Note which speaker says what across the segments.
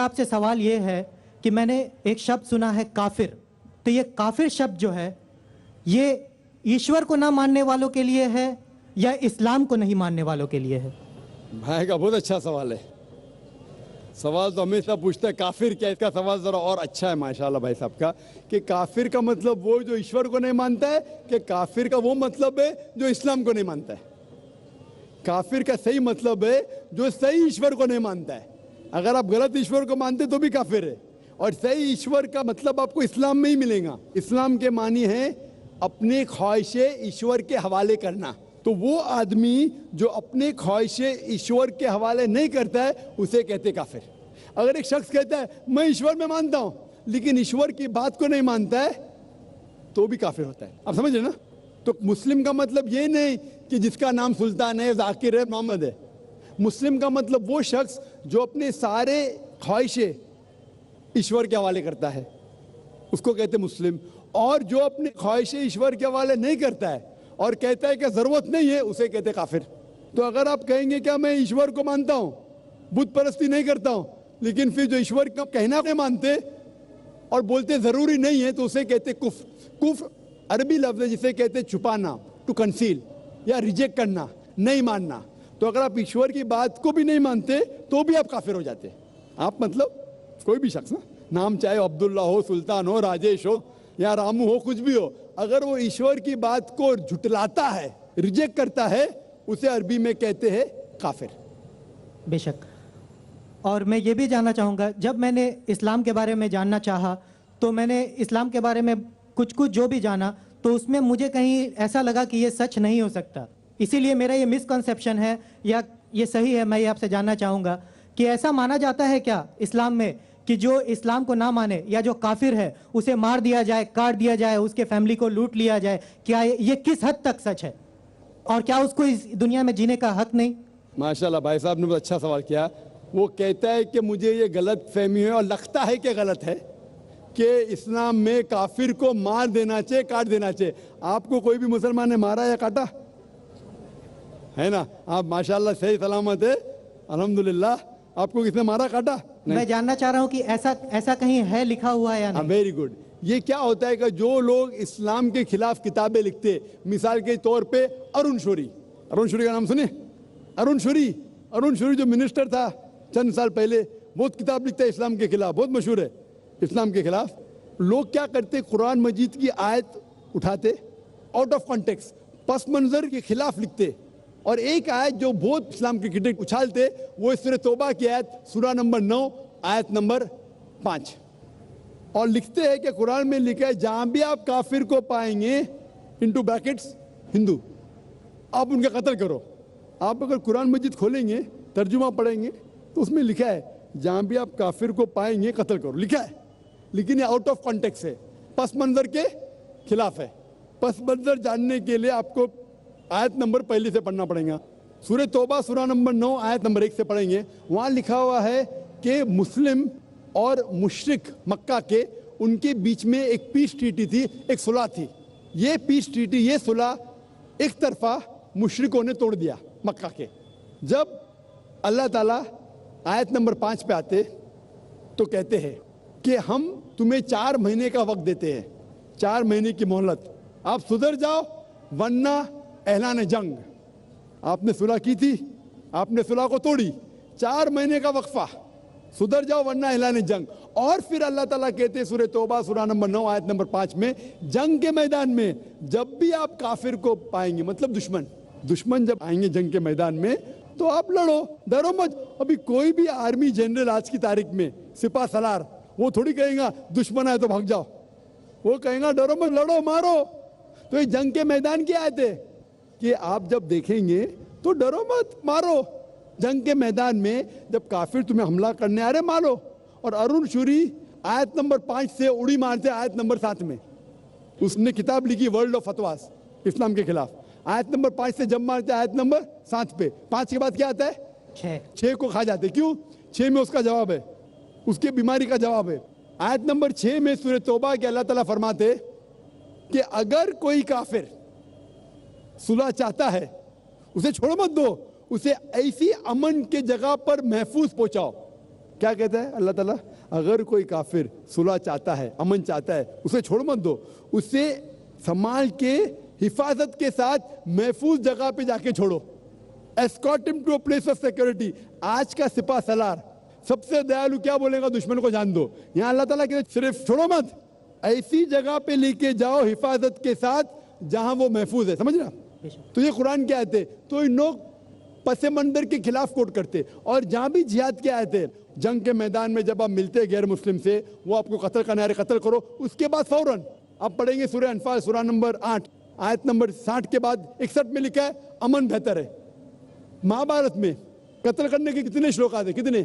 Speaker 1: میرا آپ سے سوال یہ ہے کہ میں نے ایک شبد سنا ہے کافر، تو یہ کافر شبد جو ہے یہ ایشور کو نہ ماننے والوں کے لیے ہے یا اسلام کو نہیں ماننے والوں کے لیے ہے؟
Speaker 2: بھائی کا بہت اچھا سوال ہے. سوال تو ہمیشہ پوچھتا ہے کافر کیا. اس کا سوال ذرا اور اچھا ہے ماشاءاللہ بھائی صاحب کا، کہ کافر کا مطلب وہ جو ایشور کو نہیں مانتا ہے، کہ کافر کا وہ مطلب ہے جو اسلام کو نہیں مانتا ہے. کافر کا صحیح مطلب ہے جو صحیح ایشور کو نہیں مانتا ہے. اگر آپ غلط ایشور کو مانتے تو بھی کافر ہے. اور صحیح ایشور کا مطلب آپ کو اسلام میں ہی ملے گا. اسلام کے معنی ہے اپنے خواہشیں ایشور کے حوالے کرنا. تو وہ آدمی جو اپنے خواہشیں ایشور کے حوالے نہیں کرتا ہے اسے کہتے کافر. اگر ایک شخص کہتا ہے میں ایشور میں مانتا ہوں لیکن ایشور کی بات کو نہیں مانتا ہے تو بھی کافر ہوتا ہے. آپ سمجھ رہے نا؟ تو مسلم کا مطلب یہ نہیں کہ جس کا نام سلطان ہے، ذاکر ہے، محمد ہے. مسلم کا مطلب وہ شخص جو اپنے سارے خواہشیں ایشور کے حوالے کرتا ہے اس کو کہتے مسلم. اور جو اپنے خواہشیں ایشور کے حوالے نہیں کرتا ہے اور کہتا ہے کہ ضرورت نہیں ہے اسے کہتے کافر. تو اگر آپ کہیں گے کہ میں ایشور کو مانتا ہوں، بت پرستی نہیں کرتا ہوں، لیکن پھر جو ایشور کا کہنا نہیں مانتے اور بولتے ضروری نہیں ہے تو اسے کہتے کفر. کفر عربی لفظ ہے جسے کہتے چھپانا، ٹو کنسیل، یا ریجیکٹ کرنا، نہیں ماننا. تو اگر آپ ایشور کی بات کو بھی نہیں مانتے تو بھی آپ کافر ہو جاتے. آپ مطلب کوئی بھی شخص نا، نام چاہے عبداللہ ہو، سلطان ہو، راجیش ہو یا رامو ہو، کچھ بھی ہو، اگر وہ ایشور کی بات کو جھٹلاتا ہے، ریجیکٹ کرتا ہے، اسے عربی میں کہتے ہیں کافر.
Speaker 1: بے شک. اور میں یہ بھی جاننا چاہوں گا، جب میں نے اسلام کے بارے میں جاننا چاہا تو میں نے اسلام کے بارے میں کچھ جو بھی جانا تو اس میں مجھے کہیں ایسا لگا کہ یہ سچ نہیں ہو سکتا. اسی لیے میرا یہ مسکنسیپشن ہے یا یہ صحیح ہے، میں یہ آپ سے جاننا چاہوں گا کہ ایسا مانا جاتا ہے کیا اسلام میں کہ جو اسلام کو نہ مانے یا جو کافر ہے اسے مار دیا جائے، کاٹ دیا جائے، اس کے فیملی کو لوٹ لیا جائے؟ کیا یہ کس حد تک سچ ہے اور کیا اس کو اس دنیا میں جینے کا حق نہیں؟
Speaker 2: ماشاءاللہ بھائی صاحب نے بہت اچھا سوال کیا. وہ کہتا ہے کہ مجھے یہ غلط فہمی ہے اور لگتا ہے کہ غلط ہے کہ اسلام میں کافر کو مار دینا چاہیے، کاٹ دینا چاہیے. آپ کو کوئی بھی مسلمان نے مارا یا کاٹا ہے نا؟ آپ ماشاءاللہ صحیح سلامت ہے الحمدللہ. آپ کو کس نے مارا، کاٹا؟
Speaker 1: میں جاننا چاہ رہا ہوں کہ ایسا کہیں ہے لکھا ہوا ہے یا نہیں؟
Speaker 2: Very good. یہ کیا ہوتا ہے کہ جو لوگ اسلام کے خلاف کتابیں لکھتے، مثال کے طور پہ ارون شوری کا نام سنے؟ ارون شوری جو منسٹر تھا چند سال پہلے، بہت کتاب لکھتا ہے اسلام کے خلاف، بہت مشہور ہے اسلام کے خلاف. لوگ کیا کرتے، قرآن مجید کی آیت اٹھاتے، آؤٹ آف کانٹیکس، پس منظر کے خلاف لکھتے، اور ایک آیت جو بہت اسلام کے کرٹک اچھالتے وہ سورہ توبہ کی آیت، سورہ نمبر 9 آیت نمبر 5، اور لکھتے ہیں کہ قرآن میں لکھا ہے جہاں بھی آپ کافر کو پائیں گے انٹو بریکٹس ہندو، آپ ان کا قتل کرو. آپ اگر قرآن مجید کھولیں گے، ترجمہ پڑھیں گے تو اس میں لکھا ہے جہاں بھی آپ کافر کو پائیں گے قتل کرو، لکھا ہے. لیکن یہ آؤٹ آف کانٹیکس ہے، پس منظر کے خلاف ہے. پس منظر جاننے کے لیے آپ کو آیت نمبر پہلے سے پڑھنا پڑے گا. سورہ توبہ سورہ نمبر 9 آیت نمبر 1 سے پڑھیں گے. وہاں لکھا ہوا ہے کہ مسلم اور مشرک مکہ کے ان کے بیچ میں ایک پیس ٹریٹی تھی، ایک صلح تھی. یہ پیس ٹریٹی، یہ صلح ایک طرفہ مشرکوں نے توڑ دیا مکہ کے. جب اللہ تعالیٰ آیت نمبر 5 پہ آتے تو کہتے ہیں کہ ہم تمہیں 4 مہینے کا وقت دیتے ہیں، 4 مہینے کی مہلت، آپ سدھر جاؤ ورنہ اعلان جنگ. آپ نے صلح کی تھی، آپ نے صلح کو توڑی، 4 مہینے کا وقفہ، سدھر جاؤ ورنہ اعلان جنگ. اور پھر اللہ تعالیٰ کہتے ہیں سورہ توبہ سورہ نمبر 9 آیت نمبر 5 میں، جنگ کے میدان میں جب بھی آپ کافر کو پائیں گے، مطلب دشمن جب آئیں گے جنگ کے میدان میں تو آپ لڑو، ڈرو مت. ابھی کوئی بھی آرمی جنرل آج کی تاریخ میں، سپاہ سالار، وہ تھوڑی کہیں گا دشمن آئے تو بھاگ جاؤ، وہ کہیں گا ڈرو مت، لڑو، مارو. تو یہ جنگ کے میدان کی آیت ہے کہ آپ جب دیکھیں گے تو ڈرو مت، مارو. جنگ کے میدان میں جب کافر تمہیں حملہ کرنے آ رہے، مارو. اور ارون شوری آیت نمبر 5 سے اڑی مارتے آیت نمبر 7 میں. اس نے کتاب لکھی ورلڈ آف فتواز اسلام کے خلاف. آیت نمبر 5 سے جب مارتے آیت نمبر 7 پہ. 5 کے بعد کیا آتا ہے؟ 6 کو کھا جاتے. کیوں؟ 6 میں اس کا جواب ہے، اس کے بیماری کا جواب ہے. آیت نمبر 6 میں سورہ توبہ کے اللہ تعالیٰ فرماتے کہ اگر کوئی کافر صلح چاہتا ہے اسے چھوڑ مت دو، اسے ایسی امن کے جگہ پر محفوظ پہنچاؤ کیا کہتا ہے اللہ تعالیٰ؟ اگر کوئی کافر صلح چاہتا ہے، امن چاہتا ہے، اسے چھوڑ مت دو، اسے سنبھال کے حفاظت کے ساتھ محفوظ جگہ پہ جا کے چھوڑو. escort him to a place of security. آج کا سپاہ سالار سب سے دیالو کیا بولے گا؟ دشمن کو جان دو. یہاں اللہ تعالیٰ کہتے صرف چھوڑو مت، ایسی جگہ پہ لے کے جاؤ حفاظت کے ساتھ جہاں وہ محفوظ ہے. سمجھ رہا؟ تو یہ قرآن کی آیت ہے. تو ان لوگ پس منظر کے خلاف کوٹ کرتے، اور جہاں بھی جہاد کی آیت ہے، جنگ کے میدان میں جب آپ ملتے غیر مسلم سے، وہ آپ کو قتل کرنا ہے، قتل کرو. اس کے بعد فوراً آپ پڑھیں گے سورہ انفال سورہ نمبر 8 آیت نمبر 60 کے بعد 61 میں لکھا ہے امن بہتر ہے. مہابھارت میں قتل کرنے کے کتنے شلوکات ہیں؟ کتنے؟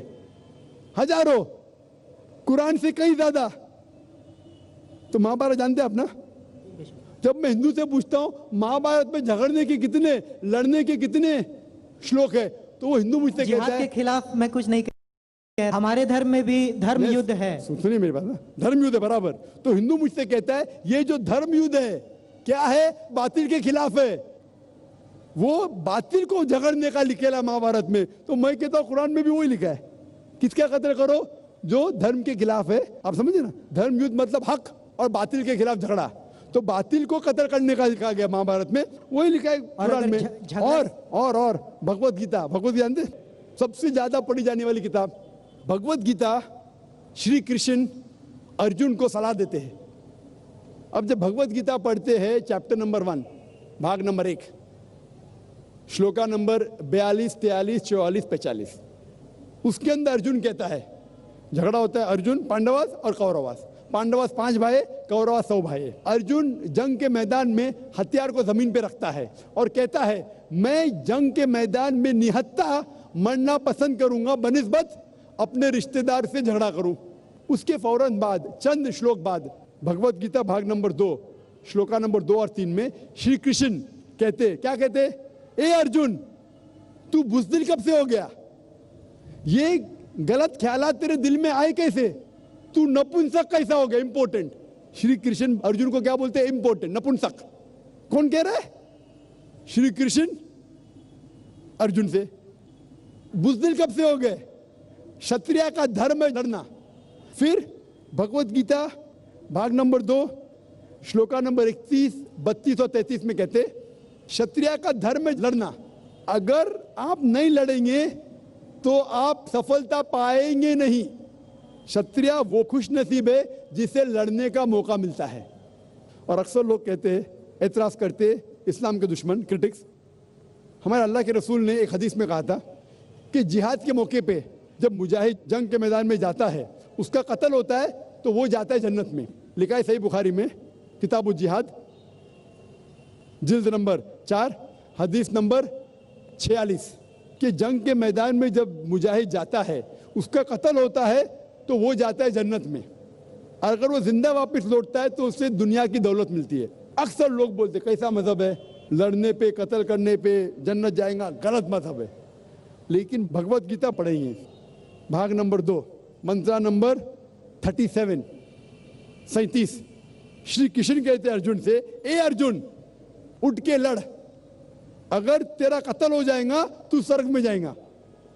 Speaker 2: ہزاروں، قرآن سے کئی زیادہ. تو مہابھارت جانتے ہیں آپ نا؟ جب میں ہندو سے پوچھتا ہوں مہابھارت میں جھگڑنے کے کتنے، لڑنے کے کتنے شلوک ہے، تو وہ ہندو مجھ سے کہتا
Speaker 1: جہاد
Speaker 2: ہے
Speaker 1: کے خلاف میں کچھ نہیں کہہ، ہمارے دھرم میں بھی دھرم یدھ ہے.
Speaker 2: سنیے میری بات نا، دھرم یدھ ہے برابر. تو ہندو مجھ سے کہتا ہے یہ جو دھرم یدھ ہے کیا ہے؟ باطل کے خلاف ہے. وہ باطل کو جھگڑنے کا لکھا مہابھارت میں. تو میں کہتا ہوں قرآن میں بھی وہی لکھا ہے، کس کا قتل کرو؟ جو دھرم کے خلاف ہے. آپ سمجھے نا؟ دھرم یدھ مطلب حق اور باطل کے خلاف جھگڑا. تو باطل کو قتل کرنے کا لکھا گیا مہابھارت میں، وہی لکھا ہے قرآن میں. اور بھگوت گیتا، بھگوت گیتا جانتے؟ سب سے زیادہ پڑھی جانے والی کتاب بھگوت گیتا. شری کرشن ارجن کو صلاح دیتے ہیں. اب جب بھگوت گیتا پڑھتے ہیں چیپٹر نمبر 1 بھاگ نمبر 1 شلوکا نمبر 42 43 44 45، اس کے اندر ارجن کہتا ہے، جھگڑا ہوتا ہے ارجن پانڈواس اور کورواس. پانڈواس 5 بھائی، کورواس 100 بھائی. ارجن جنگ کے میدان میں ہتھیار کو زمین پہ رکھتا ہے اور کہتا ہے میں جنگ کے میدان میں نہتا مرنا پسند کروں گا بنسبت اپنے رشتہ دار سے جھگڑا کروں. اس کے فوراً بعد چند شلوک بعد بھگوت گیتا بھاگ نمبر 2 شلوکا نمبر 2 اور 3 میں شری کرشن کہتے، کیا کہتے؟ اے ارجن تو بزدل کب سے ہو گیا؟ یہ غلط خیالات تیرے دل میں آئے کیسے؟ تو نپنسک کیسا ہو گیا؟ امپورٹنٹ. شری کرشن ارجن کو کیا بولتے ہیں؟ امپورٹنٹ، نپنسک. کون کہہ رہا ہے؟ شری کرشن ارجن سے. بزدل کب سے ہو گئے؟ شتریہ کا دھرم ہے لڑنا. پھر بھگوت گیتا بھاگ نمبر 2 شلوکا نمبر 31 32 اور 33 میں کہتے شتریہ کا دھرم ہے لڑنا. اگر آپ نہیں لڑیں گے تو آپ سفلتا پائیں گے نہیں. شتریہ وہ خوش نصیب ہے جسے لڑنے کا موقع ملتا ہے. اور اکثر لوگ کہتے ہیں، اعتراض کرتے، اسلام کے دشمن کرٹکس، ہمارے اللہ کے رسول نے ایک حدیث میں کہا تھا کہ جہاد کے موقع پہ جب مجاہد جنگ کے میدان میں جاتا ہے، اس کا قتل ہوتا ہے تو وہ جاتا ہے جنت میں. لکھا ہے صحیح بخاری میں کتاب الجہاد جلد نمبر 4 حدیث نمبر 46 کہ جنگ کے میدان میں جب مجاہد جاتا ہے، اس کا قتل ہوتا ہے تو وہ جاتا ہے جنت میں. اگر وہ زندہ واپس لوٹتا ہے تو اسے دنیا کی دولت ملتی ہے. اکثر لوگ بولتے کیسا مذہب ہے، لڑنے پہ قتل کرنے پہ جنت جائیں گا؟ غلط مذہب ہے. لیکن بھگوت گیتا پڑھیں گے بھاگ نمبر 2 منترا نمبر 37 37 شری کرشن کہتے ہیں ارجن سے، اے ارجن اٹھ کے لڑ. اگر تیرا قتل ہو جائے گا تو سرگ میں جائیں گا،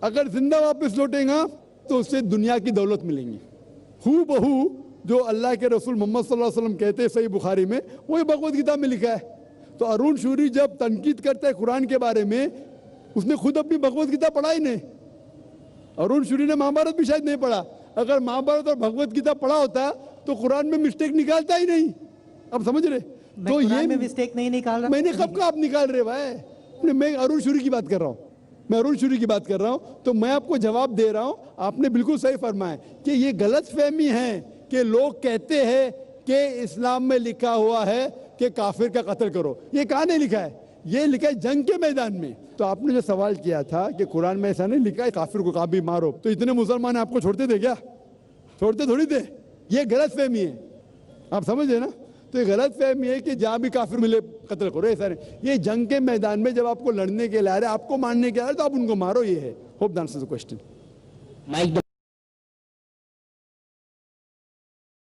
Speaker 2: اگر زندہ واپس لوٹیں گا تو اسے دنیا کی دولت ملیں گی. ہو بہو جو اللہ کے رسول محمد صلی اللہ علیہ وسلم کہتے ہیں صحیح بخاری میں، وہی بھگوت گیتا میں لکھا ہے. تو ارون شوری جب تنقید کرتا ہے قرآن کے بارے میں، اس نے خود اپنی بھگوت گیتا پڑھا ہی نہیں. ارون شوری نے مہابھارت بھی شاید نہیں پڑھا. اگر مہابھارت اور بھگوت گیتا پڑھا ہوتا تو قرآن میں مسٹیک نکالتا ہی نہیں. اب سمجھ رہے؟
Speaker 1: تو یہ مسٹیک نہیں نکال رہا.
Speaker 2: میں نے کب کا آپ نکال رہے بھائی؟ میں ارون شوری کی بات کر رہا ہوں، میں ارون شوری کی بات کر رہا ہوں. تو میں آپ کو جواب دے رہا ہوں. آپ نے بالکل صحیح فرمایا کہ یہ غلط فہمی ہے کہ لوگ کہتے ہیں کہ اسلام میں لکھا ہوا ہے کہ کافر کا قتل کرو. یہ کہاں نہیں لکھا ہے؟ یہ لکھا ہے جنگ کے میدان میں. تو آپ نے جو سوال کیا تھا کہ قرآن میں ایسا نہیں لکھا ہے کافر کو کبھی مارو، تو اتنے مسلمان آپ کو چھوڑتے تھے کیا؟ چھوڑتے تھوڑی تھے. یہ غلط فہمی ہے. آپ سمجھے نا؟ تو یہ غلط فہمی ہے کہ جہاں بھی کافر ملے قتل کرو، ایسا نہیں. یہ جنگ کے میدان میں جب آپ کو لڑنے کے لیے آ رہے، آپ کو مارنے کے لیے آ رہے تو آپ ان کو مارو. یہ ہے. Hope the answer the question.
Speaker 3: Mic